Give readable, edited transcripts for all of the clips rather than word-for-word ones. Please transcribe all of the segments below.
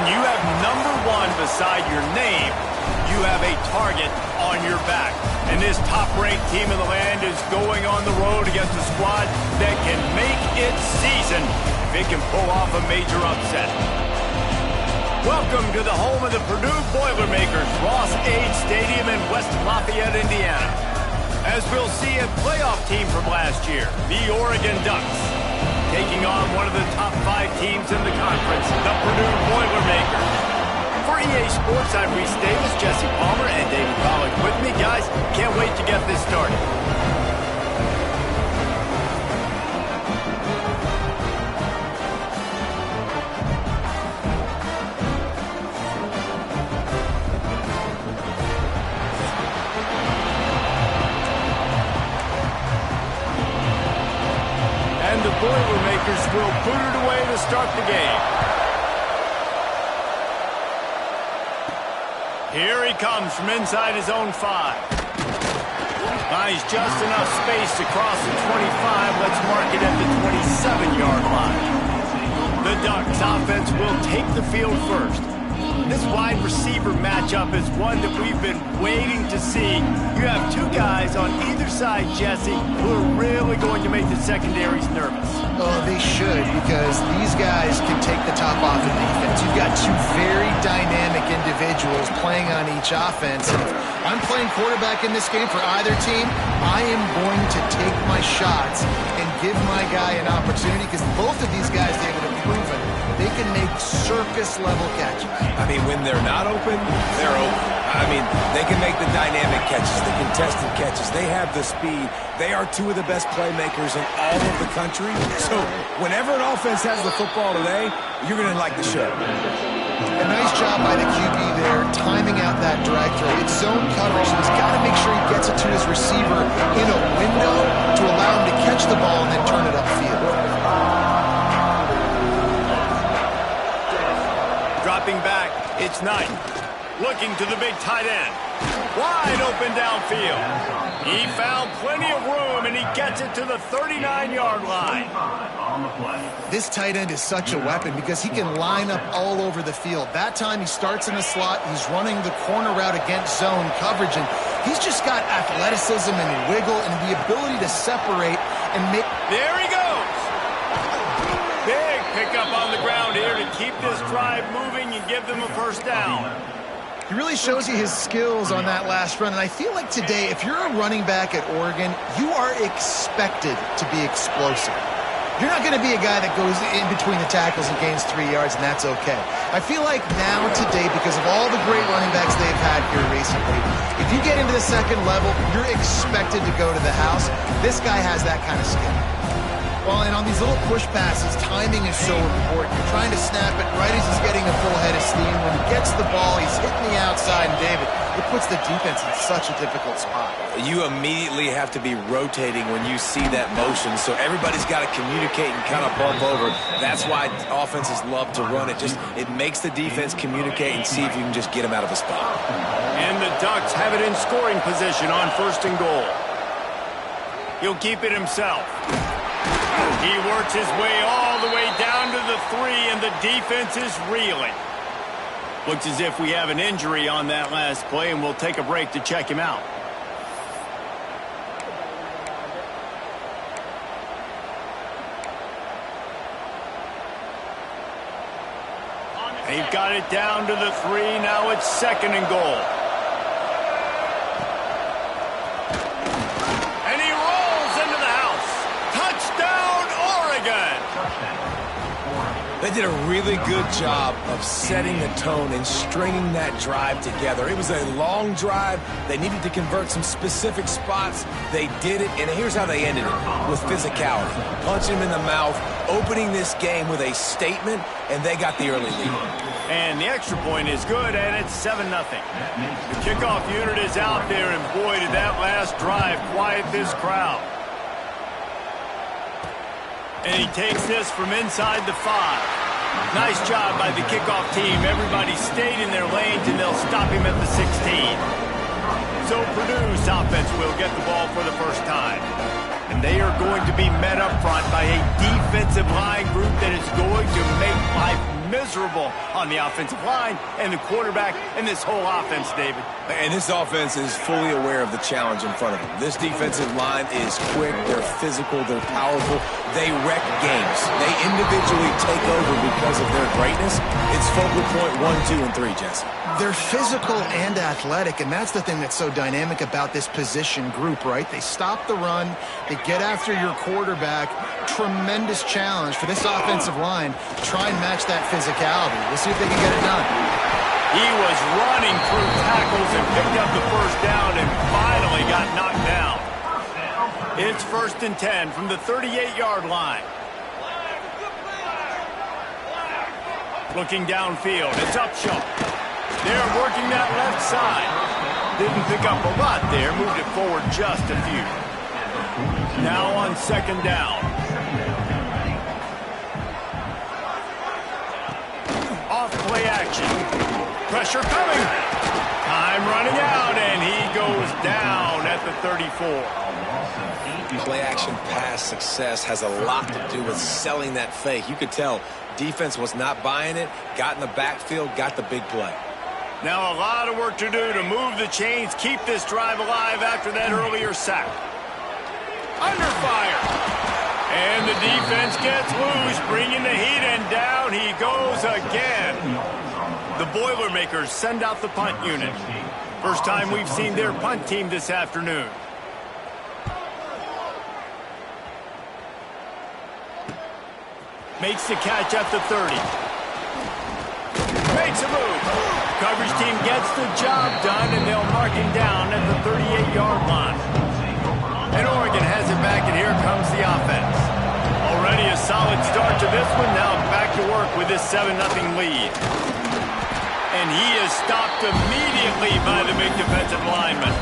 you have number one beside your name, you have a target on your back. And this top-ranked team in the land is going on the road against a squad that can make its season if it can pull off a major upset. Welcome to the home of the Purdue Boilermakers, Ross-Ade Stadium in West Lafayette, Indiana. As we'll see a playoff team from last year, the Oregon Ducks, taking on one of the top 5 teams in the conference, the Purdue Boilermakers. For EA Sports, I'm Reese Davis, Jesse Palmer, and David Pollack with me. Guys, can't wait to get this started. And the Boilermakers will put it away to start the game. Here he comes from inside his own 5. Nice, just enough space to cross the 25. Let's mark it at the 27-yard line. The Ducks offense will take the field first. This wide receiver matchup is one that we've been waiting to see. You have 2 guys on either side, Jesse, who are really going to make the secondaries nervous. Oh, they should, because these guys can take the top off of defense. You've got 2 very dynamic individuals playing on each offense. And if I'm playing quarterback in this game for either team, I am going to take my shots and give my guy an opportunity, because both of these guys, David, have proven they can make circus-level catches. I mean, when they're not open, they're open. I mean, they can make the dynamic catches, the contested catches. They have the speed. They are 2 of the best playmakers in all of the country. So whenever an offense has the football today, you're going to like the show. A nice job by the QB there, timing out that drag throw. It's zone coverage, so he's got to make sure he gets it to his receiver in a window to allow him to catch the ball and then turn it upfield. Dropping back, it's Knight. Looking to the big tight end. Wide open downfield. He found plenty of room, and he gets it to the 39-yard line. This tight end is such a weapon because he can line up all over the field. That time he starts in the slot. He's running the corner route against zone coverage, and he's just got athleticism and wiggle and the ability to separate and make... There he goes. Big pickup on the ground here to keep this drive moving and give them a first down. He really shows you his skills on that last run, and I feel like today, if you're a running back at Oregon, you are expected to be explosive. You're not going to be a guy that goes in between the tackles and gains 3 yards, and that's okay. I feel like now today, because of all the great running backs they've had here recently, if you get into the second level, you're expected to go to the house. This guy has that kind of skill. Well, and on these little push passes, timing is so important. You're trying to snap it right as he's getting a full head of steam. When he gets the ball, he's hitting the outside, and David, it puts the defense in such a difficult spot. You immediately have to be rotating when you see that motion, so everybody's got to communicate and kind of bump over. That's why offenses love to run it. It makes the defense communicate and see if you can just get him out of a spot. And the Ducks have it in scoring position on 1st and goal. He'll keep it himself. He works his way all the way down to the 3, and the defense is reeling. Looks as if we have an injury on that last play, and we'll take a break to check him out. They've got it down to the 3. Now it's 2nd and goal. And he rolls into the house. Touchdown, Oregon! They did a really good job of setting the tone and stringing that drive together. It was a long drive. They needed to convert some specific spots. They did it, and here's how they ended it, with physicality. Punching him in the mouth, opening this game with a statement, and they got the early lead. And the extra point is good, and it's 7-0. The kickoff unit is out there, and boy, did that last drive quiet this crowd. And he takes this from inside the 5. Nice job by the kickoff team. Everybody stayed in their lanes, and they'll stop him at the 16. So Purdue's offense will get the ball for the first time. And they are going to be met up front by a defensive line group that is going to make life miserable on the offensive line and the quarterback and this whole offense, David. And this offense is fully aware of the challenge in front of them. This defensive line is quick, they're physical, they're powerful, they wreck games. They individually take over because of their greatness. It's focal point 1, 2, and 3, Jesse. They're physical and athletic, and that's the thing that's so dynamic about this position group, right? They stop the run, they get after your quarterback. Tremendous challenge for this offensive line to try and match that physicality. We'll see if they can get it done. He was running through tackles and picked up the first down and finally got knocked down. It's 1st and 10 from the 38-yard line. Looking downfield, it's Upshaw. They're working that left side. Didn't pick up a lot there, moved it forward just a few. Now on 2nd down. Off play action. Pressure coming. Time running out, and he goes down at the 34. Play action pass success has a lot to do with selling that fake. You could tell defense was not buying it, got in the backfield, got the big play. Now a lot of work to do to move the chains, keep this drive alive after that earlier sack. Under fire. And the defense gets loose, bringing the heat, and down he goes again. The Boilermakers send out the punt unit. First time we've seen their punt team this afternoon. Makes the catch at the 30. Makes a move. Coverage team gets the job done, and they'll mark him down at the 38-yard line. And Oregon has it back, and here comes the offense. Already a solid start to this one. Now back to work with this 7-0 lead. And he is stopped immediately by the big defensive lineman.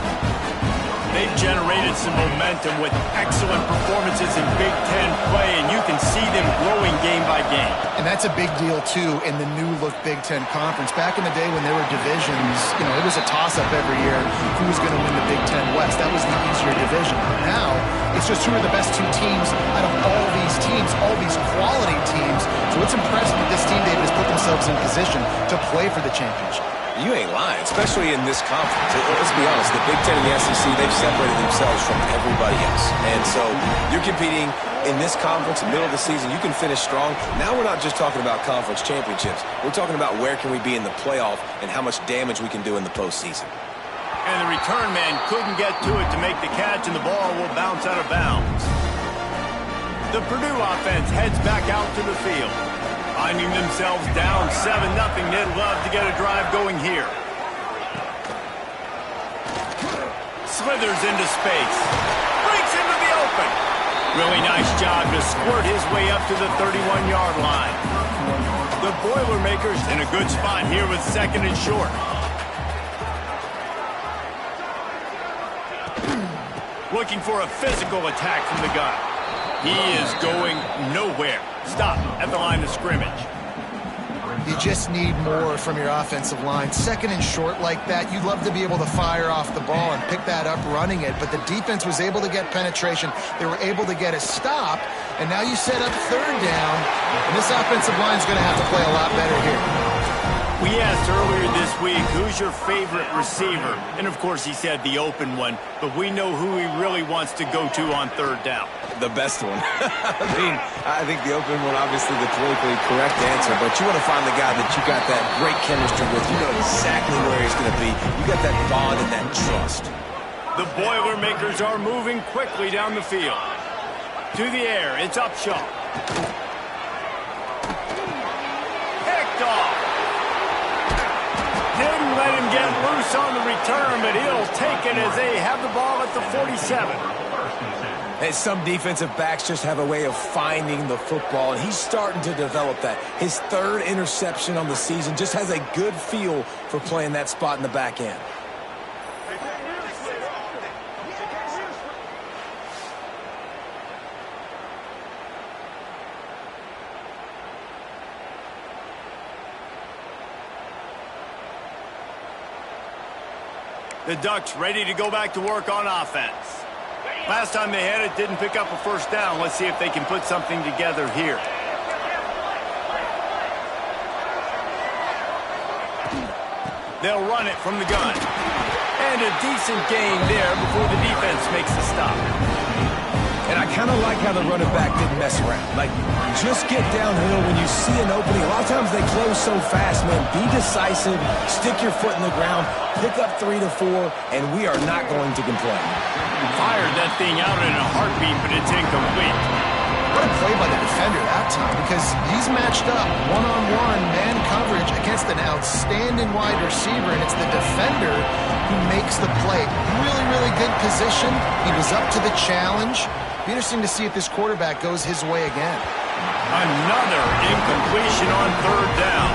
They've generated some momentum with excellent performances in Big Ten play, and you can see them growing game by game. And that's a big deal, too, in the new-look Big Ten Conference. Back in the day when there were divisions, you know, it was a toss-up every year who was going to win the Big Ten West. That was the easier division. But now, it's just who are the best two teams out of all these teams, all these quality teams. So it's impressive that this team, David, has put themselves in position to play for the championship. You ain't lying, especially in this conference. Let's be honest, the Big Ten and the SEC, they've separated themselves from everybody else. And so you're competing in this conference, middle of the season, you can finish strong. Now we're not just talking about conference championships. We're talking about where can we be in the playoff and how much damage we can do in the postseason. And the return man couldn't get to it to make the catch, and the ball will bounce out of bounds. The Purdue offense heads back out to the field. Finding themselves down 7-0, they'd love to get a drive going here. Slithers into space. Breaks into the open. Really nice job to squirt his way up to the 31-yard line. The Boilermakers in a good spot here with 2nd and short. Looking for a physical attack from the gun. He is going nowhere. Stop at the line of scrimmage. You just need more from your offensive line. 2nd and short like that, you'd love to be able to fire off the ball and pick that up running it, but the defense was able to get penetration. They were able to get a stop, and now you set up 3rd down, and this offensive line is going to have to play a lot better here. We asked earlier this week, who's your favorite receiver? And, of course, he said the open one, but we know who he really wants to go to on 3rd down. The best one. I think the open one, obviously the politically correct answer, but you want to find the guy that you got that great chemistry with. You know exactly where he's going to be. You got that bond and that trust. The Boilermakers are moving quickly down the field. To the air, it's Upshaw. Picked off. Didn't let him get loose on the return, but he'll take it as they have the ball at the 47. And some defensive backs just have a way of finding the football, and he's starting to develop that. His 3rd interception on the season, just has a good feel for playing that spot in the back end. The Ducks ready to go back to work on offense. Last time they had it, didn't pick up a 1st down. Let's see if they can put something together here. They'll run it from the gun. And a decent gain there before the defense makes the stop. And I kind of like how the running back didn't mess around. Like, just get downhill when you see an opening. A lot of times they close so fast, man. Be decisive, stick your foot in the ground, pick up 3 to 4, and we are not going to complain. Fired that thing out in a heartbeat, but it's incomplete. What a play by the defender that time, because he's matched up one-on-one man coverage against an outstanding wide receiver, and it's the defender who makes the play. Really, really good position. He was up to the challenge. Be interesting to see if this quarterback goes his way again. Another incompletion on third down.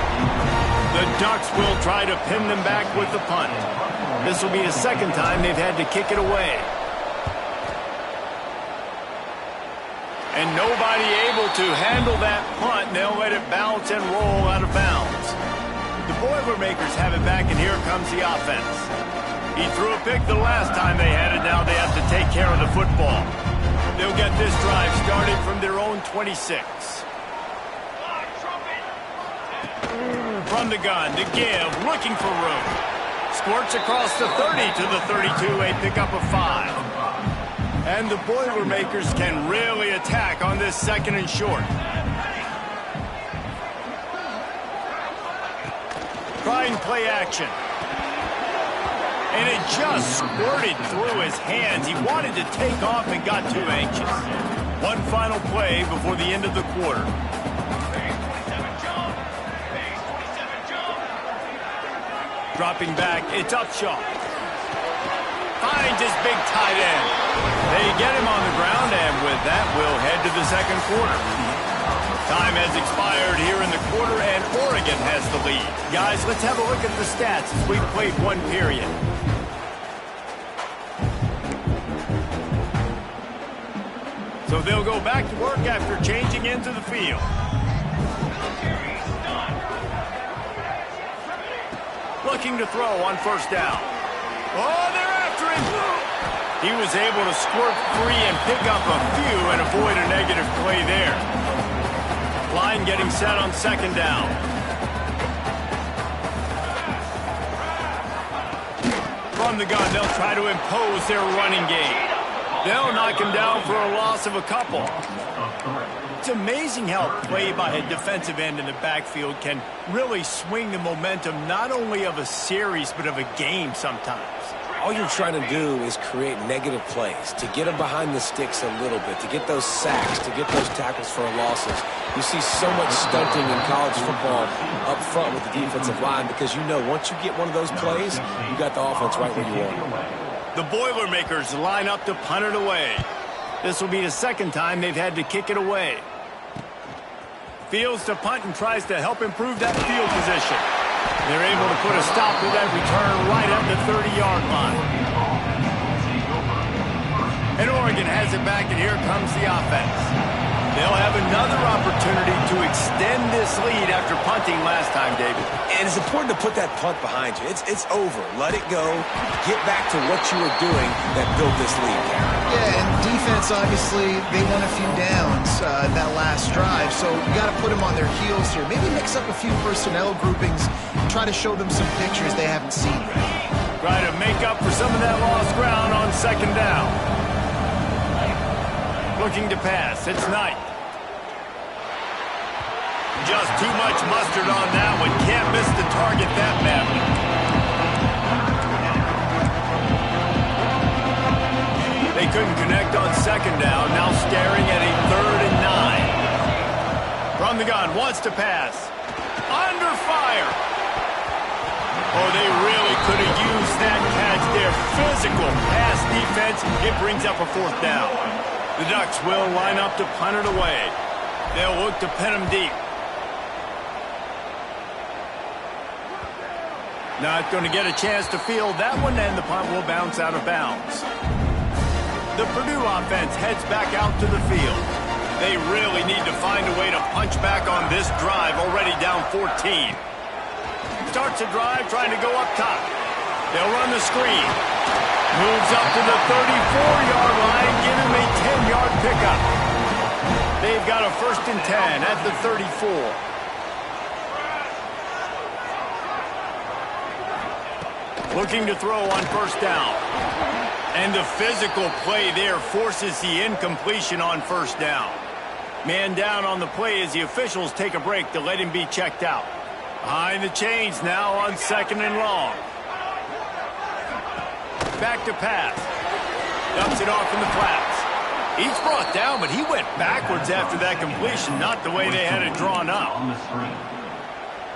The Ducks will try to pin them back with the punt. This will be the second time they've had to kick it away. And nobody able to handle that punt. They'll let it bounce and roll out of bounds. The Boilermakers have it back, and here comes the offense. He threw a pick the last time they had it. Now they have to take care of the football. They'll get this drive started from their own 26. From the gun to give, looking for room. Squirts across the 30 to the 32, a pickup of 5. And the Boilermakers can really attack on this second and short. Trying play action. And it just squirted through his hands. He wanted to take off and got too anxious. One final play before the end of the quarter. Dropping back, it's Upshaw. Finds his big tight end. They get him on the ground, and with that, we'll head to the second quarter. Time has expired here in the quarter, and Oregon has the lead. Guys, let's have a look at the stats as we've played one period. So they'll go back to work after changing into the field. Looking to throw on first down. Oh, they're after him. He was able to squirt free and pick up a few and avoid a negative play there. Line getting set on second down. From the gun, they'll try to impose their running game. They'll knock him down for a loss of a couple. It's amazing how play by a defensive end in the backfield can really swing the momentum not only of a series but of a game sometimes. All you're trying to do is create negative plays, to get them behind the sticks a little bit, to get those sacks, to get those tackles for losses. You see so much stunting in college football up front with the defensive line because you know once you get one of those plays, you got the offense right where you want it. The Boilermakers line up to punt it away. This will be the second time they've had to kick it away. Fields to punt and tries to help improve that field position. They're able to put a stop to that return right at the 30-yard line. And Oregon has it back, and here comes the offense. They'll have another opportunity to extend this lead after punting last time, David. And it's important to put that punt behind you. It's over. Let it go. Get back to what you were doing that built this lead. Yeah, and defense, obviously, they won a few downs that last drive, so you got to put them on their heels here. Maybe mix up a few personnel groupings and try to show them some pictures they haven't seen yet. Try to make up for some of that lost ground on second down. Looking to pass. It's Knight. Just too much mustard on that one. Can't miss the target that badly. They couldn't connect on second down. Now staring at a 3rd and 9. From the gun. Wants to pass. Under fire. Oh, they really could have used that catch there. Physical pass defense. It brings up a 4th down. The Ducks will line up to punt it away. They'll look to pin him deep. Not going to get a chance to field that one, and the punt will bounce out of bounds. The Purdue offense heads back out to the field. They really need to find a way to punch back on this drive, already down 14. Starts a drive trying to go up top. They'll run the screen. Moves up to the 34-yard line, give him a 10-yard pickup. They've got a 1st and 10 at the 34. Looking to throw on first down. And the physical play there forces the incompletion on first down. Man down on the play as the officials take a break to let him be checked out. Behind the chains now on 2nd and long. Back to pass. Dumps it off in the flats. He's brought down, but he went backwards after that completion, not the way they had it drawn up.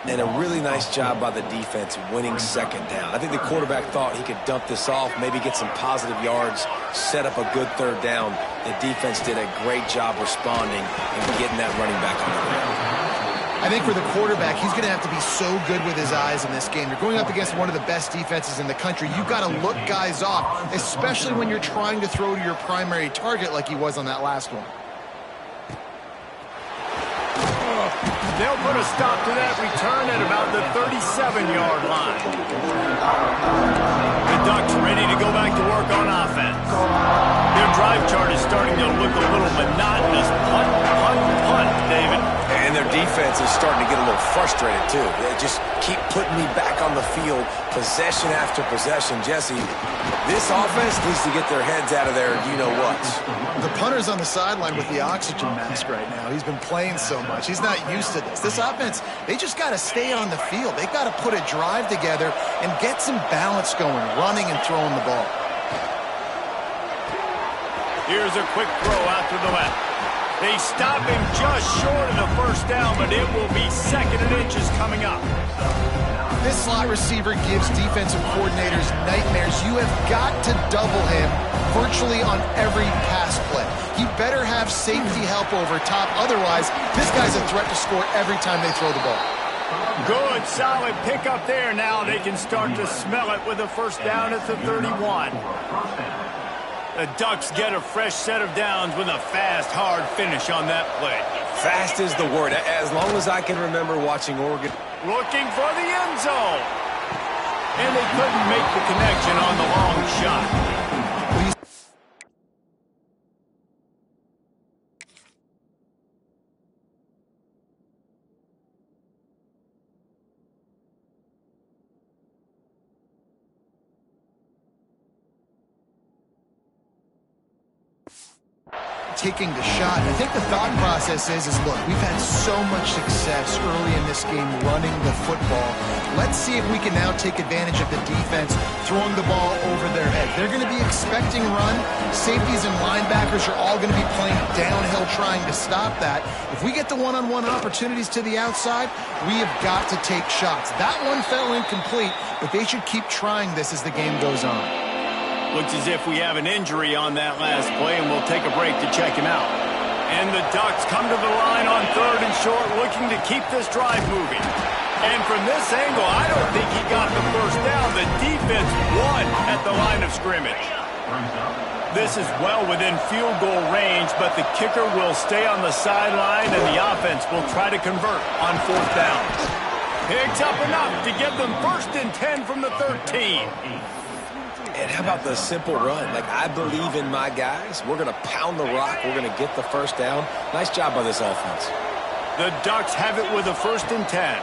And a really nice job by the defense winning 2nd down. I think the quarterback thought he could dump this off, maybe get some positive yards, set up a good 3rd down. The defense did a great job responding and getting that running back on the ground. I think for the quarterback, he's going to have to be so good with his eyes in this game. You're going up against one of the best defenses in the country. You've got to look guys off, especially when you're trying to throw to your primary target like he was on that last one. They'll put a stop to that return at about the 37-yard line. The Ducks ready to go back to work on offense. Their drive chart is starting to look a little monotonous. Punt, punt, punt, David. And their defense is starting to get a little frustrated, too. They just keep putting me back on the field, possession after possession. Jesse, this offense needs to get their heads out of their you-know-whats. The punter's on the sideline with the oxygen mask right now. He's been playing so much. He's not used to this. This offense, they just got to stay on the field. They got to put a drive together and get some balance going, running and throwing the ball. Here's a quick throw out to the left. They stop him just short of the first down, but it will be 2nd and inches coming up. This slot receiver gives defensive coordinators nightmares. You have got to double him virtually on every pass play. He better have safety help over top. Otherwise, this guy's a threat to score every time they throw the ball. Good, solid pickup there. Now they can start to smell it with a first down at the 31. The Ducks get a fresh set of downs with a fast, hard finish on that play. Fast is the word. As long as I can remember watching Oregon. Looking for the end zone. And they couldn't make the connection on the long shot. Taking the shot. I think the thought process is look, we've had so much success early in this game running the football. Let's see if we can now take advantage of the defense throwing the ball over their head. They're going to be expecting run. Safeties and linebackers are all going to be playing downhill trying to stop that. If we get the one-on-one opportunities to the outside, we have got to take shots. That one fell incomplete, but they should keep trying this as the game goes on. Looks as if we have an injury on that last play, and we'll take a break to check him out. And the Ducks come to the line on 3rd and short, looking to keep this drive moving. And from this angle, I don't think he got the first down. The defense won at the line of scrimmage. This is well within field goal range, but the kicker will stay on the sideline, and the offense will try to convert on 4th down. Picks up enough to get them 1st and 10 from the 13. And how about the simple run? Like, I believe in my guys. We're going to pound the rock. We're going to get the first down. Nice job by this offense. The Ducks have it with a 1st and 10.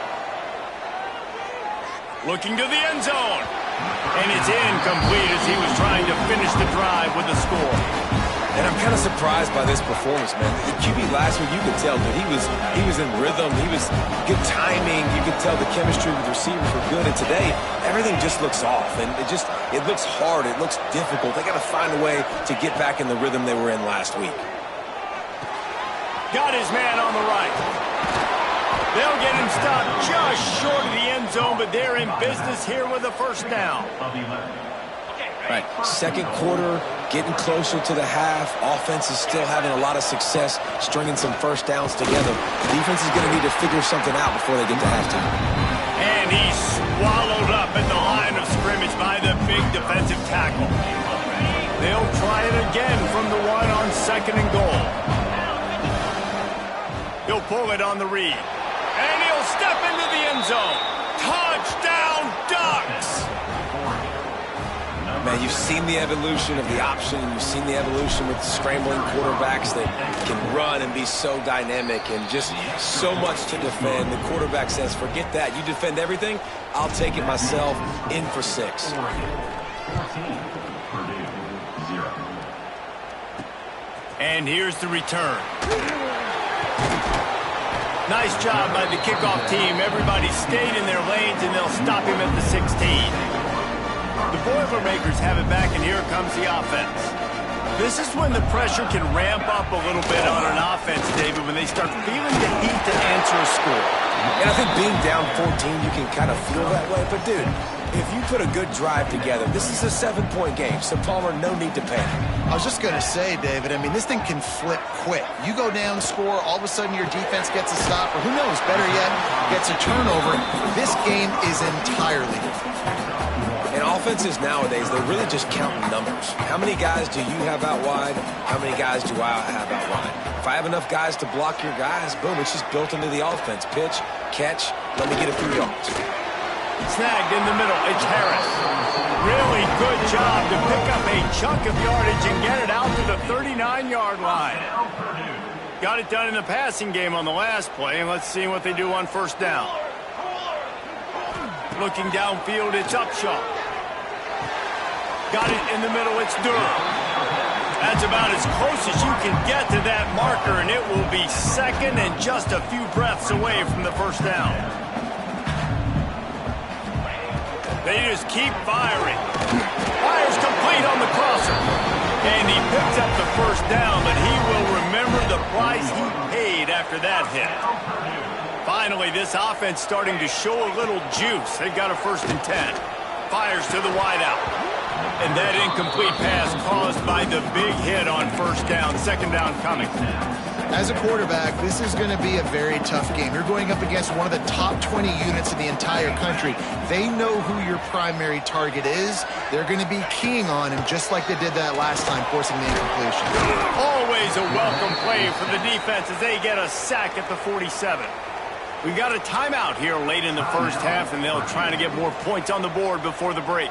Looking to the end zone. And it's incomplete as he was trying to finish the drive with a score. And I'm kind of surprised by this performance, man. The QB last week, you could tell that he was in rhythm. He was good timing. You could tell the chemistry with receivers were good. And today, everything just looks off. And it looks hard. It looks difficult. They got to find a way to get back in the rhythm they were in last week. Got his man on the right. They'll get him stopped just short of the end zone, but they're in business here with a first down. Right, 2nd quarter, getting closer to the half. Offense is still having a lot of success stringing some first downs together. Defense is going to need to figure something out before they get to halftime. And he's swallowed up at the line of scrimmage by the big defensive tackle. They'll try it again from the one on 2nd and goal. He'll pull it on the read. And he'll step into the end zone. Touchdown, Ducks! Man, you've seen the evolution of the option. You've seen the evolution with scrambling quarterbacks that can run and be so dynamic and just so much to defend. The quarterback says, forget that. You defend everything, I'll take it myself. In for 6. And here's the return. Nice job by the kickoff team. Everybody stayed in their lanes, and they'll stop him at the 16. The Boilermakers have it back, and here comes the offense. This is when the pressure can ramp up a little bit on an offense, David, when they start feeling the heat to answer a score. And I think being down 14, you can kind of feel that way. But, dude, if you put a good drive together, this is a 7-point game. So, Palmer, no need to panic. I was just going to say, David, I mean, this thing can flip quick. You go down, score, all of a sudden your defense gets a stop, or who knows, better yet, gets a turnover. This game is entirely different. And offenses nowadays, they're really just counting numbers. How many guys do you have out wide? How many guys do I have out wide? If I have enough guys to block your guys, boom, it's just built into the offense. Pitch, catch, let me get a few yards. Snagged in the middle. It's Harris. Really good job to pick up a chunk of yardage and get it out to the 39-yard line. Got it done in the passing game on the last play, and let's see what they do on first down. Looking downfield, it's Upshaw. Got it in the middle, it's Durham. That's about as close as you can get to that marker, and it will be second and just a few breaths away from the first down. They just keep firing. Fires complete on the crosser. And he picks up the first down, but he will remember the price he paid after that hit. Finally, this offense starting to show a little juice. They've got a 1st and 10. Fires to the wideout. And that incomplete pass caused by the big hit on first down. 2nd down coming. As a quarterback, this is going to be a very tough game. You're going up against one of the top 20 units in the entire country. They know who your primary target is. They're going to be keying on him just like they did that last time, forcing the incompletion. Always a welcome play for the defense as they get a sack at the 47. We've got a timeout here late in the first half, and they'll try to get more points on the board before the break.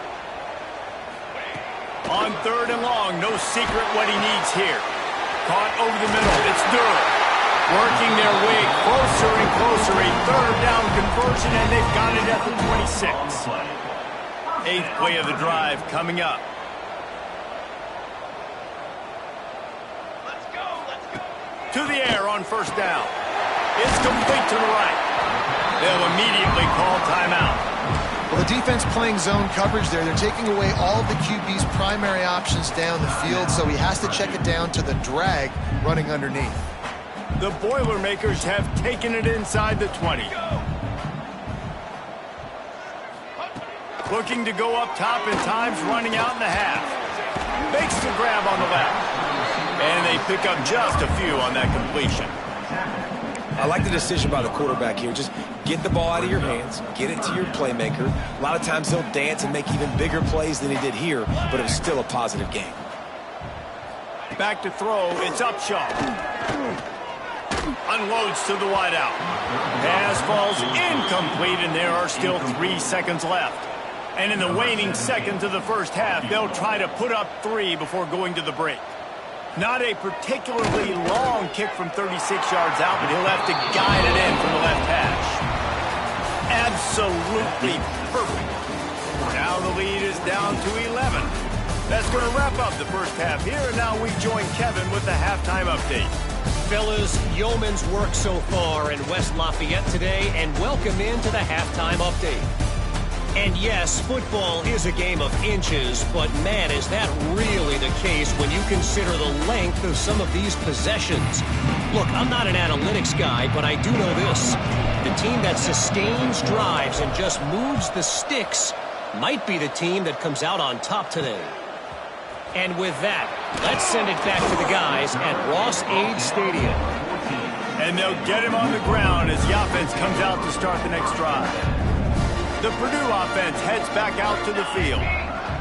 On 3rd and long, no secret what he needs here. Caught over the middle, it's Durham. Working their way closer and closer, a 3rd down conversion, and they've got it at the 26. 8th play of the drive coming up. Let's go. To the air on first down. It's complete to the right. They'll immediately call timeout. Well, the defense playing zone coverage there. They're taking away all of the QB's primary options down the field, so he has to check it down to the drag running underneath. The Boilermakers have taken it inside the 20. Looking to go up top in times, running out in the half. Makes the grab on the left. And they pick up just a few on that completion. I like the decision by the quarterback here. Just get the ball out of your hands, get it to your playmaker. A lot of times he'll dance and make even bigger plays than he did here, but it was still a positive game. Back to throw, it's Upshaw. Unloads to the wideout. Pass falls incomplete, and there are still 3 seconds left. And in the waning seconds of the first half, they'll try to put up 3 before going to the break. Not a particularly long kick from 36 yards out, but he'll have to guide it in from the left hash. Absolutely perfect. Now the lead is down to 11. That's going to wrap up the first half here, and now we join Kevin with the halftime update. Fellas, yeoman's work so far in West Lafayette today, and welcome into the halftime update. And yes, football is a game of inches, but man, is that really the case when you consider the length of some of these possessions. Look, I'm not an analytics guy, but I do know this. The team that sustains drives and just moves the sticks might be the team that comes out on top today. And with that, let's send it back to the guys at Ross-Ade Stadium. And they'll get him on the ground as the offense comes out to start the next drive. The Purdue offense heads back out to the field.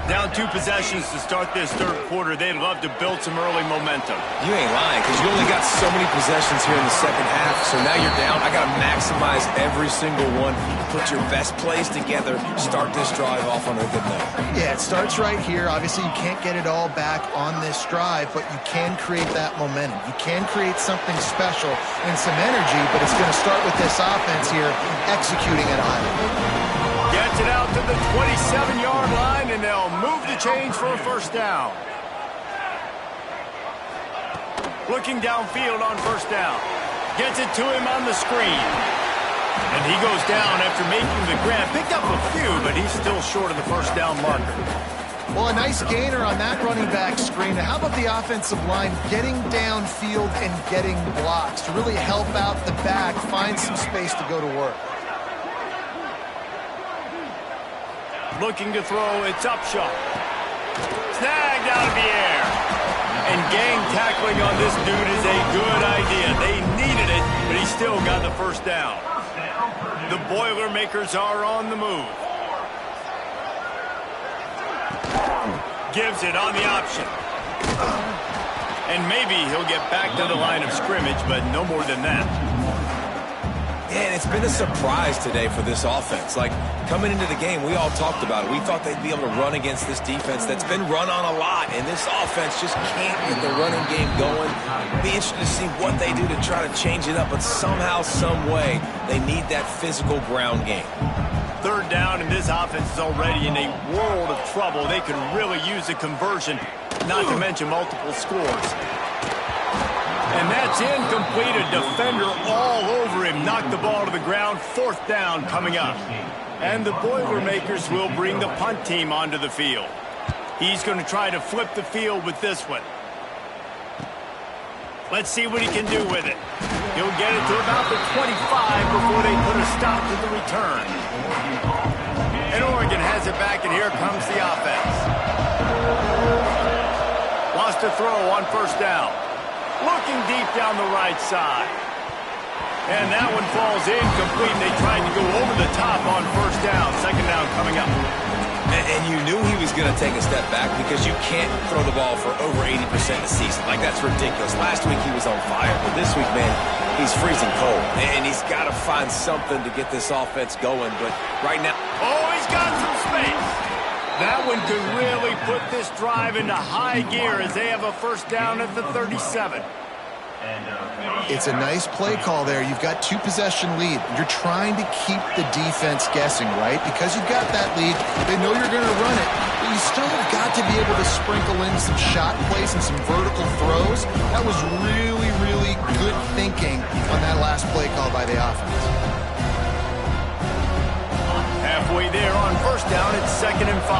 Down 2 possessions to start this third quarter. They'd love to build some early momentum. You ain't lying, because you only got so many possessions here in the second half. So now you're down. I got to maximize every single one. Put your best plays together. Start this drive off on a good note. Yeah, it starts right here. Obviously, you can't get it all back on this drive, but you can create that momentum. You can create something special and some energy, but it's going to start with this offense here executing at a high level. Gets it out to the 27-yard line, and they'll move the chains for a first down. Looking downfield on first down. Gets it to him on the screen. And he goes down after making the grab. Picked up a few, but he's still short of the first down marker. Well, a nice gainer on that running back screen. Now, how about the offensive line getting downfield and getting blocks to really help out the back, find some space to go to work? Looking to throw, it's Upshaw. Snagged out of the air. And gang tackling on this dude is a good idea. They needed it, but he still got the first down. The Boilermakers are on the move. Gives it on the option. And maybe he'll get back to the line of scrimmage, but no more than that. Yeah, and it's been a surprise today for this offense. Like, coming into the game, we all talked about it. We thought they'd be able to run against this defense that's been run on a lot, and this offense just can't get the running game going. Be interested to see what they do to try to change it up, but somehow, some way, they need that physical ground game. Third down, and this offense is already in a world of trouble. They could really use a conversion, not to mention multiple scores. And that's incomplete. A defender all over him. Knocked the ball to the ground. Fourth down coming up. And the Boilermakers will bring the punt team onto the field. He's going to try to flip the field with this one. Let's see what he can do with it. He'll get it to about the 25 before they put a stop to the return. And Oregon has it back, and here comes the offense. Wants to throw on first down. Looking deep down the right side. And that one falls incomplete. They tried to go over the top on first down. Second down coming up. And you knew he was going to take a step back because you can't throw the ball for over 80% of the season. Like, that's ridiculous. Last week he was on fire, but this week, man, he's freezing cold. And he's got to find something to get this offense going. But right now... Oh, he's got some space. That one could really put this drive into high gear as they have a first down at the 37. It's a nice play call there. You've got 2-possession lead. You're trying to keep the defense guessing, right? Because you've got that lead, they know you're going to run it, but you still have got to be able to sprinkle in some shot plays and some vertical throws. That was really, really good thinking on that last play call by the offense. Halfway there on first down, it's 2nd and 5.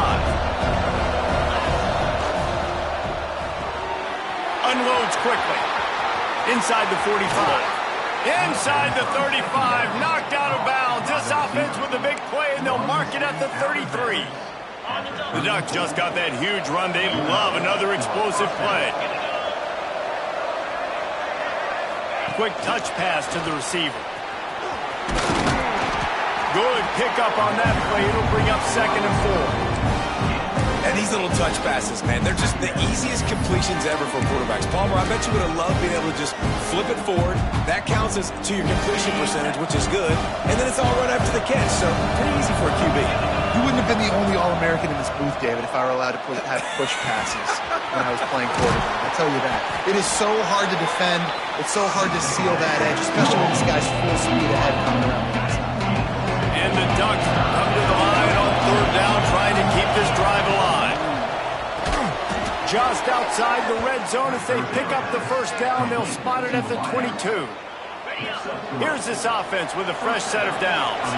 Unloads quickly. Inside the 45. Inside the 35. Knocked out of bounds. This offense with a big play, and they'll mark it at the 33. The Ducks just got that huge run. They love another explosive play. Quick touch pass to the receiver. Good pickup on that play. It'll bring up 2nd and 4. And these little touch passes, man, they're just the easiest completions ever for quarterbacks. Palmer, I bet you would have loved being able to just flip it forward. That counts as to your completion percentage, which is good. And then it's all run after the catch, so pretty easy for a QB. You wouldn't have been the only All-American in this booth, David, if I were allowed to have push passes when I was playing quarterback. I'll tell you that. It is so hard to defend. It's so hard to seal that edge, especially when this guy's full speed ahead coming around the inside. And the Ducks come to the line on third down, trying to keep this drive alive. Just outside the red zone, as they pick up the first down, they'll spot it at the 22. Here's this offense with a fresh set of downs.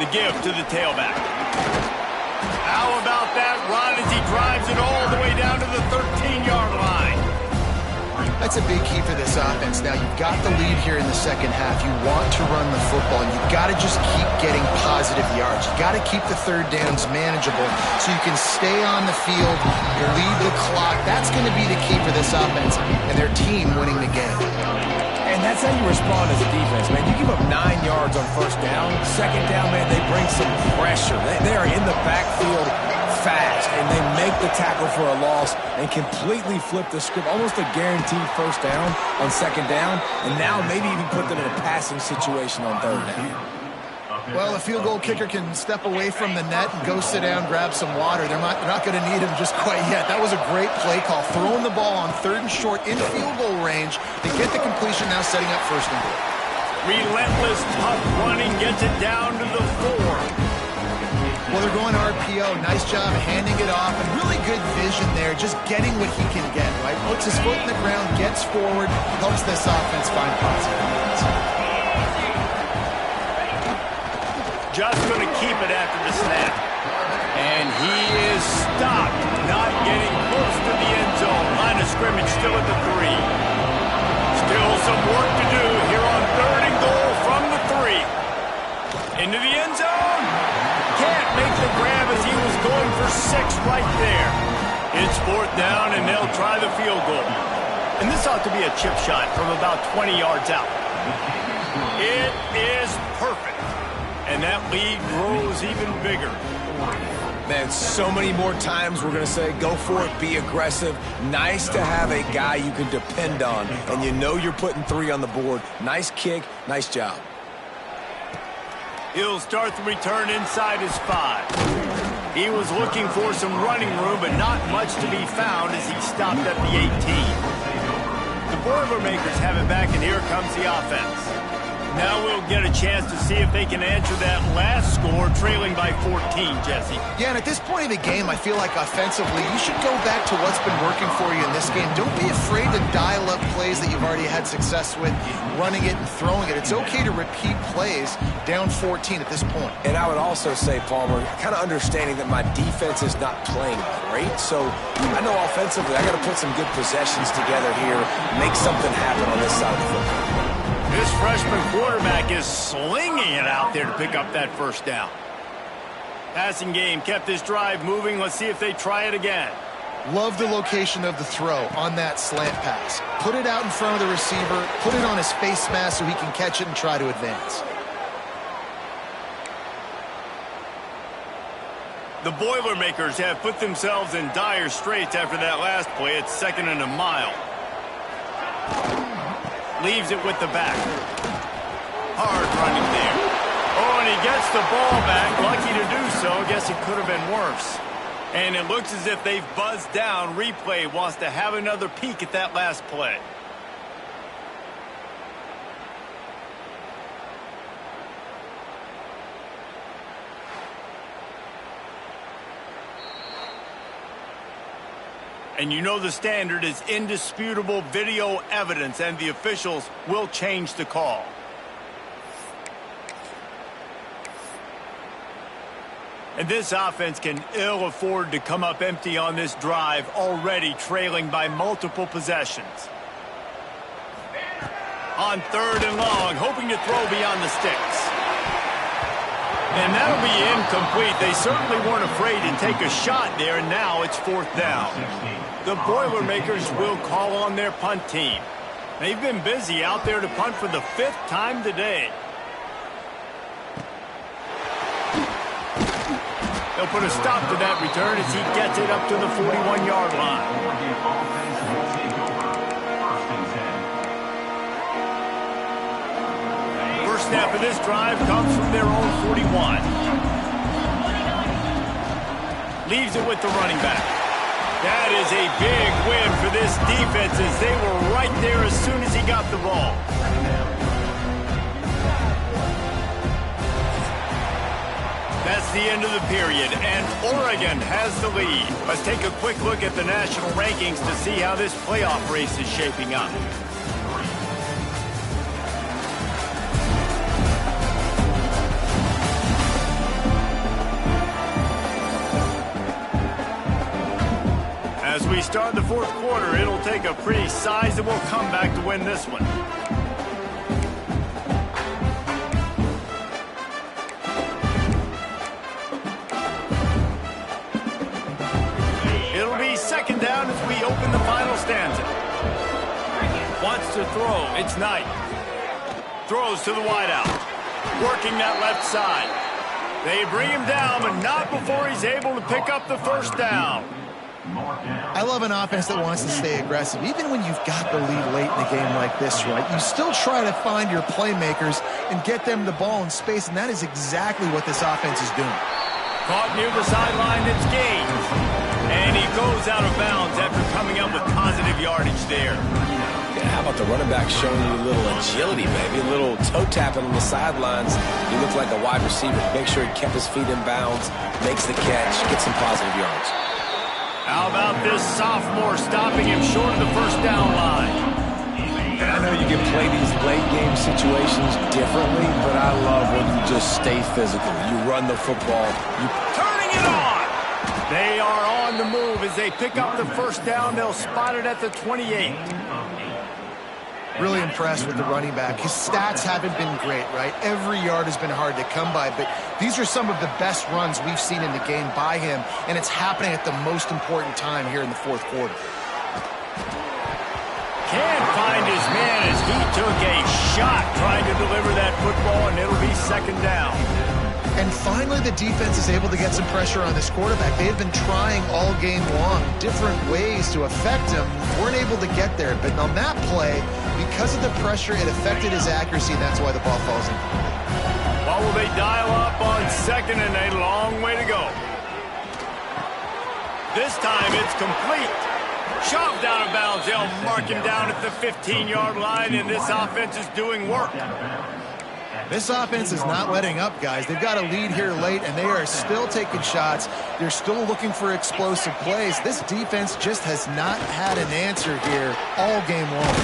The give to the tailback. How about that run as he drives it all the way down to the 13-yard line? That's a big key for this offense. Now, you've got the lead here in the second half. You want to run the football, and you've got to just keep getting positive yards. You've got to keep the third downs manageable so you can stay on the field, you lead the clock. That's going to be the key for this offense and their team winning the game. And And that's how you respond as a defense, man. You give up 9 yards on first down. Second down, man, they bring some pressure. They are in the backfield fast, and they make the tackle for a loss and completely flip the script. Almost a guaranteed first down on second down, and now maybe even put them in a passing situation on third down. Well, the field goal kicker can step away from the net and go sit down, grab some water. They're not going to need him just quite yet. That was a great play call. Throwing the ball on third and short in field goal range. They get the completion, now setting up first and goal. Relentless, tough running gets it down to the 4. Well, they're going RPO. Nice job handing it off. And really good vision there, just getting what he can get, right? Puts his foot in the ground, gets forward, helps this offense find positive points. Just going to keep it after the snap. And he is stopped, not getting close to the end zone. Line of scrimmage still at the 3. Still some work to do here on third and goal from the 3. Into the end zone. Can't make the grab as he was going for 6 right there. It's fourth down, and they'll try the field goal. And this ought to be a chip shot from about 20 yards out. It is perfect. And that lead grows even bigger. Man, so many more times we're going to say, go for it, be aggressive. Nice to have a guy you can depend on, and you know you're putting 3 on the board. Nice kick, nice job. He'll start the return inside his 5. He was looking for some running room, but not much to be found as he stopped at the 18. The Boilermakers have it back, and here comes the offense. Now we'll get a chance to see if they can answer that last score, trailing by 14, Jesse. Yeah, and at this point of the game, I feel like offensively, you should go back to what's been working for you in this game. Don't be afraid to dial up plays that you've already had success with, running it and throwing it. It's okay to repeat plays down 14 at this point. And I would also say, Palmer, kind of understanding that my defense is not playing great, so I know offensively I got to put some good possessions together here, make something happen on this side of the football. This freshman quarterback is slinging it out there to pick up that first down. Passing game kept this drive moving. Let's see if they try it again. Love the location of the throw on that slant pass. Put it out in front of the receiver, put it on his face mask so he can catch it and try to advance. The Boilermakers have put themselves in dire straits after that last play. It's 2nd and a mile. Leaves it with the back. Hard running there. Oh, and he gets the ball back. Lucky to do so. Guess it could have been worse. And it looks as if they've buzzed down. Replay wants to have another peek at that last play. And you know the standard is indisputable video evidence, and the officials will change the call. And this offense can ill afford to come up empty on this drive, already trailing by multiple possessions. On 3rd and long, hoping to throw beyond the sticks. And that'll be incomplete. They certainly weren't afraid to take a shot there, and now it's 4th down. The Boilermakers will call on their punt team. They've been busy out there to punt for the 5th time today. They'll put a stop to that return as he gets it up to the 41-yard line. First snap of this drive comes from their own 41. Leaves it with the running back. That is a big win for this defense as they were right there as soon as he got the ball. That's the end of the period, and Oregon has the lead. Let's take a quick look at the national rankings to see how this playoff race is shaping up. As we start the 4th quarter, it'll take a pretty sizable comeback to win this one. It'll be 2nd down as we open the final stanza. Wants to throw. It's Knight. Throws to the wideout. Working that left side. They bring him down, but not before he's able to pick up the first down. I love an offense that wants to stay aggressive. Even when you've got the lead late in a game like this, right, you still try to find your playmakers and get them the ball in space, and that is exactly what this offense is doing. Caught near the sideline, it's Gaines. And he goes out of bounds after coming up with positive yardage there. Yeah, how about the running back showing you a little agility, baby? A little toe tapping on the sidelines. He looked like a wide receiver. Make sure he kept his feet in bounds, makes the catch, gets some positive yards. How about this sophomore stopping him short of the first down line? And I know you can play these late game situations differently, but I love when you just stay physical. You run the football. Turning it on! They are on the move as they pick up the first down. They'll spot it at the 28. Really impressed with the running back. His stats haven't been great, right? Every yard has been hard to come by, but these are some of the best runs we've seen in the game by him, and it's happening at the most important time here in the fourth quarter. Can't find his man as he took a shot trying to deliver that football, and it'll be second down. And finally, the defense is able to get some pressure on this quarterback. They had been trying all game long different ways to affect him, weren't able to get there. But on that play, because of the pressure, it affected his accuracy, and that's why the ball falls in. Well, will they dial up on second, and a long way to go. This time it's complete. Shoved out of bounds. They'll mark him down at the 15-yard line, and this offense is doing work. This offense is not letting up, guys. They've got a lead here late, and they are still taking shots. They're still looking for explosive plays. This defense just has not had an answer here all game long.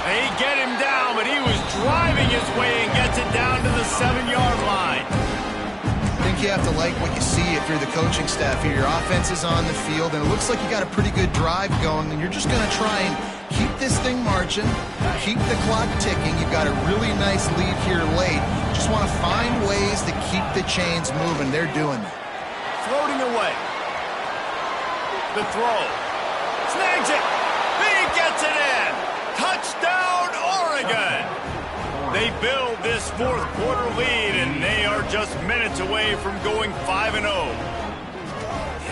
They get him down, but he was driving his way and gets it down to the 7-yard line. I think you have to like what you see if you're the coaching staff here. Your offense is on the field, and it looks like you got a pretty good drive going, and you're just going to try and keep this thing marching, keep the clock ticking. You've got a really nice lead here late. Just want to find ways to keep the chains moving. They're doing that. Floating away. The throw. Snags it. He gets it in. Touchdown, Oregon. They build this fourth quarter lead, and they are just minutes away from going 5-0.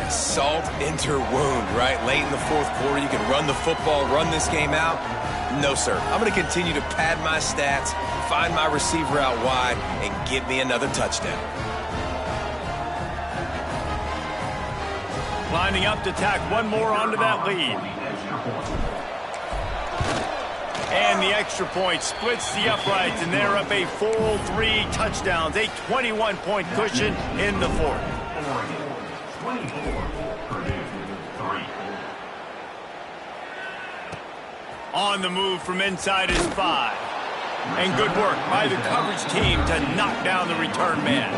Salt into wound, right? Late in the fourth quarter, you can run the football, run this game out. No, sir. I'm going to continue to pad my stats, find my receiver out wide, and get me another touchdown. Lining up to tack one more onto that lead. And the extra point splits the uprights, and they're up a full 3 touchdowns, a 21-point cushion in the fourth. On the move from inside is 5. And good work by the coverage team to knock down the return man.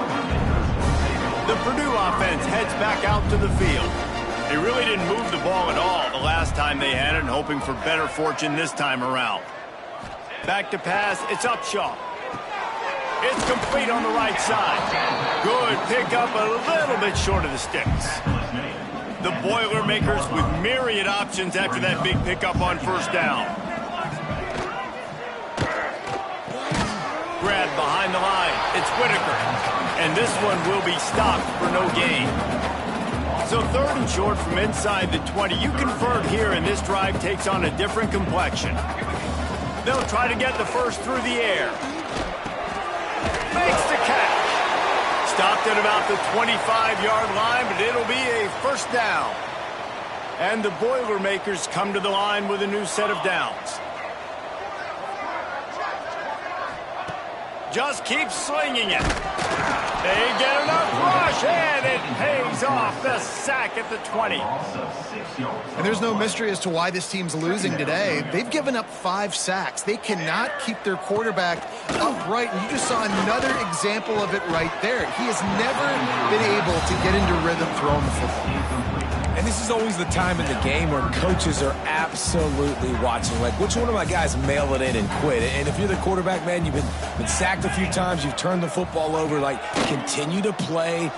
The Purdue offense heads back out to the field. They really didn't move the ball at all the last time they had it, and hoping for better fortune this time around. Back to pass, it's Upshaw. It's complete on the right side. Good pickup, a little bit short of the sticks. The Boilermakers with myriad options after that big pickup on first down. Grab behind the line. It's Whitaker. And this one will be stopped for no gain. So third and short from inside the 20. You confirmed here, and this drive takes on a different complexion. They'll try to get the first through the air. Makes the catch. Stopped at about the 25-yard line, but it'll be a first down. And the Boilermakers come to the line with a new set of downs. Just keep slinging it. They get enough rush, and it pays off. The sack at the 20. And there's no mystery as to why this team's losing today. They've given up 5 sacks. They cannot keep their quarterback upright, and you just saw another example of it right there. He has never been able to get into rhythm throwing the football. And this is always the time in the game where coaches are absolutely watching. Like, which one of my guys mail it in and quit? And if you're the quarterback, man, you've been sacked a few times, you've turned the football over, like, continue to play. And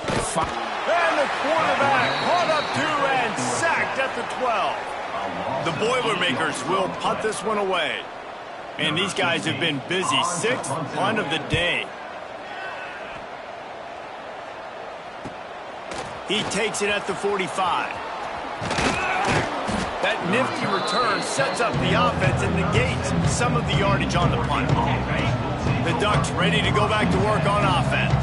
the quarterback caught up to and sacked at the 12. The Boilermakers will punt this one away. And these guys have been busy. 6th punt of the day. He takes it at the 45. That nifty return sets up the offense and negates some of the yardage on the punt. The Ducks ready to go back to work on offense.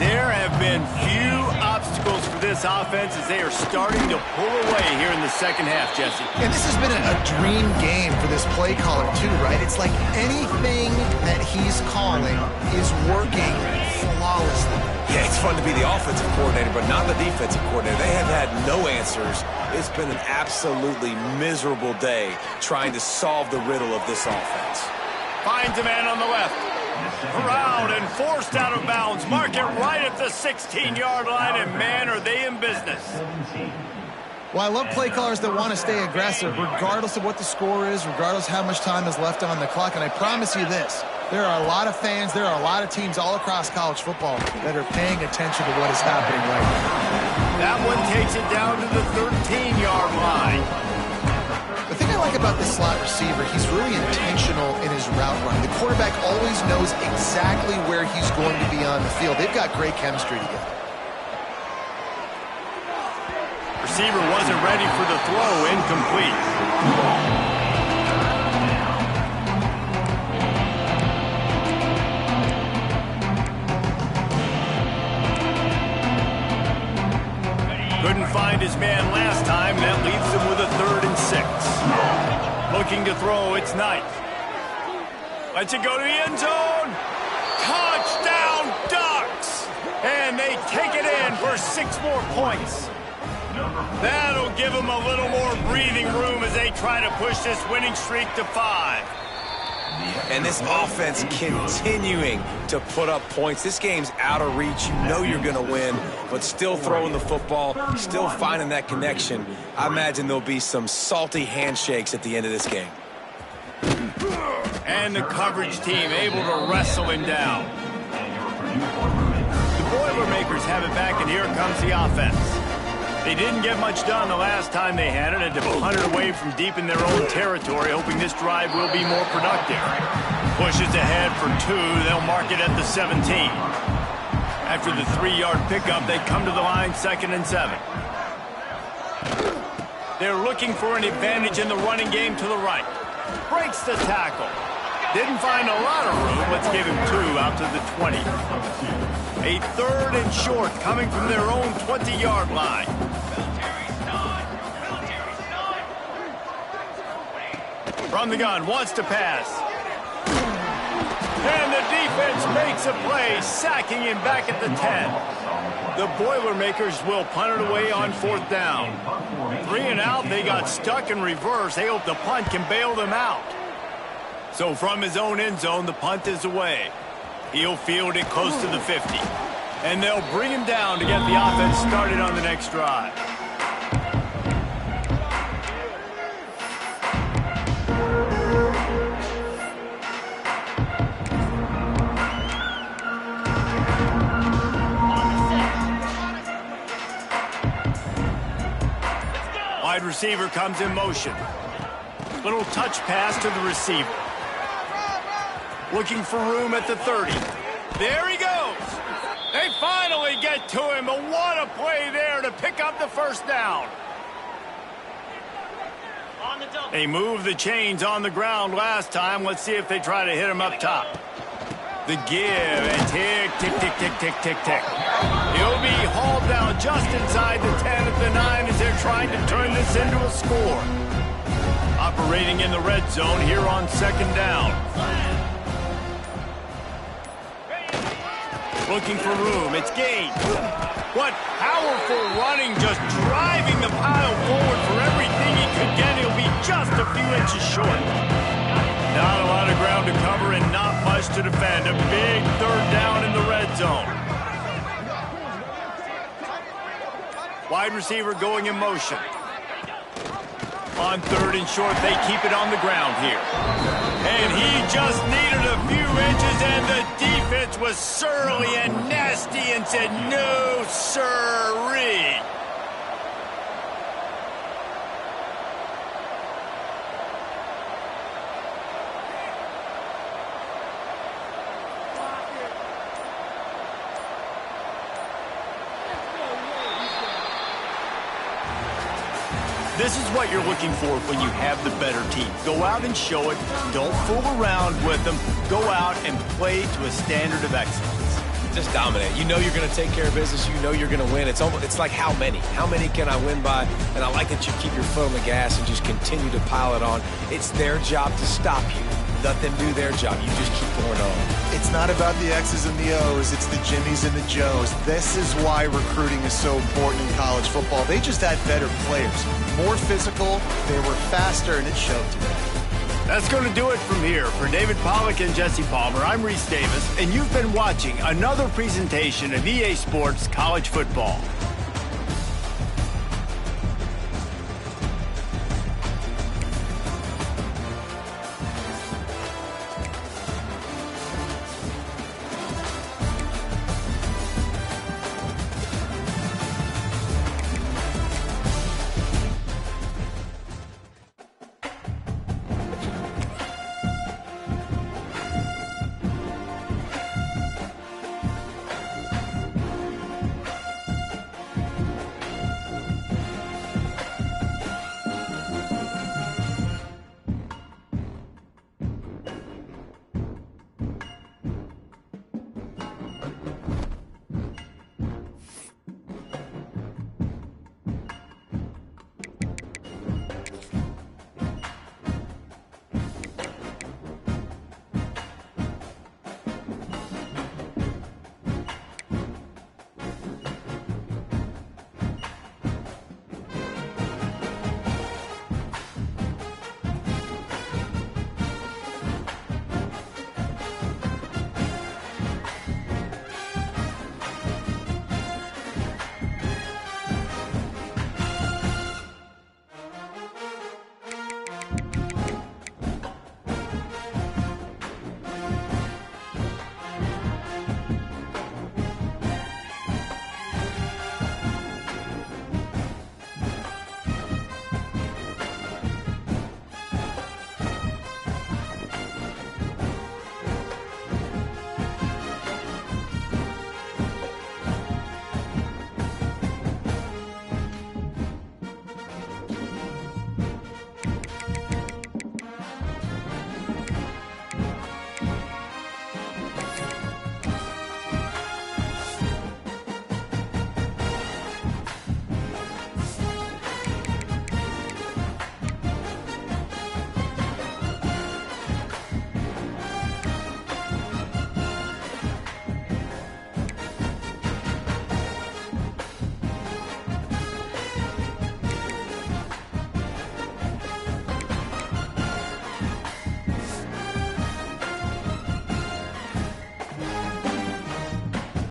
There have been few obstacles for this offense as they are starting to pull away here in the second half, Jesse. And this has been a dream game for this play caller too, right? It's like anything that he's calling is working flawlessly. Yeah, it's fun to be the offensive coordinator, but not the defensive coordinator. They have had no answers. It's been an absolutely miserable day trying to solve the riddle of this offense. Finds a man on the left. Corralled and forced out of bounds. Mark it right at the 16-yard line, and man, are they in business. Well, I love play callers that want to stay aggressive regardless of what the score is, regardless how much time is left on the clock. And I promise you this, there are a lot of fans, there are a lot of teams all across college football that are paying attention to what is happening right now. That one takes it down to the 13-yard line. The thing I like about this slot receiver, he's really intentional in his route run. The quarterback always knows exactly where he's going to be on the field. They've got great chemistry together. Receiver wasn't ready for the throw, incomplete. Couldn't find his man last time. That leaves him with a 3rd and 6. Looking to throw, it's Knight. Lets it go to the end zone. Touchdown, Ducks! And they take it in for 6 more points. That'll give them a little more breathing room as they try to push this winning streak to 5. And this offense continuing to put up points. This game's out of reach. You know you're going to win, but still throwing the football, still finding that connection. I imagine there'll be some salty handshakes at the end of this game. And the coverage team able to wrestle him down. The Boilermakers have it back, and here comes the offense. They didn't get much done the last time they had it, and to punt it away from deep in their own territory, hoping this drive will be more productive. Pushes ahead for 2. They'll mark it at the 17. After the 3-yard pickup, they come to the line 2nd and 7. They're looking for an advantage in the running game to the right. Breaks the tackle. Didn't find a lot of room. Let's give him 2 out to the 20. A 3rd and short coming from their own 20-yard line. From the gun, wants to pass. And the defense makes a play, sacking him back at the 10. The Boilermakers will punt it away on 4th down. 3 and out, they got stuck in reverse. They hope the punt can bail them out. So from his own end zone, the punt is away. He'll field it close to the 50. And they'll bring him down to get the offense started on the next drive. Wide receiver comes in motion. Little touch pass to the receiver. Looking for room at the 30. There he goes. They finally get to him, but what a play there to pick up the 1st down. They moved the chains on the ground last time. Let's see if they try to hit him up top. The give, and tick, tick, tick, tick, tick, tick, tick. He'll be hauled down just inside the 10 at the 9 as they're trying to turn this into a score. Operating in the red zone here on 2nd down. Looking for room, it's Gaines. What powerful running, just driving the pile forward for everything he could get. He'll be just a few inches short. Not a lot of ground to cover and not much to defend. A big 3rd down in the red zone. Wide receiver going in motion. On 3rd and short, they keep it on the ground here. And he just needed a few inches, and the defense was surly and nasty and said, no, sirree. This is what you're looking for when you have the better team. Go out and show it. Don't fool around with them. Go out and play to a standard of excellence. Just dominate. You know you're going to take care of business. You know you're going to win. It's like how many? How many can I win by? And I like that you keep your foot on the gas and just continue to pile it on. It's their job to stop you. Let them do their job. You just keep going on. It's not about the X's and the O's. It's the Jimmies and the Joes. This is why recruiting is so important in college football. They just had better players, more physical, they were faster, and it showed today. That's going to do it from here. For David Pollack and Jesse Palmer, I'm Reese Davis, and you've been watching another presentation of EA Sports College Football.